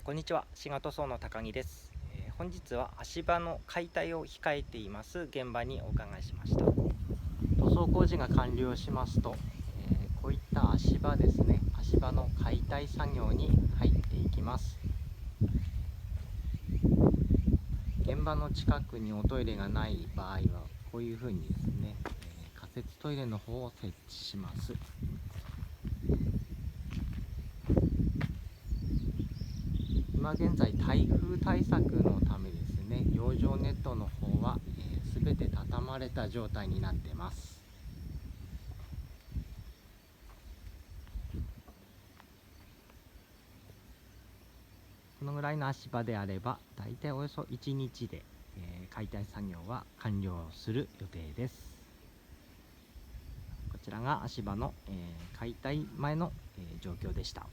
こんにちは、仕事層の高木です。本日は足場の解体を控えています現場にお伺いしました。塗装工事が完了しますと、こういった足場ですね、足場の解体作業に入っていきます。現場の近くにおトイレがない場合はこういうふうにですね、仮設トイレの方を設置します。今現在台風対策のためですね、養生ネットの方は、全て畳まれた状態になっています。このぐらいの足場であればだいたいおよそ1日で、解体作業は完了する予定です。こちらが足場の、解体前の、状況でした。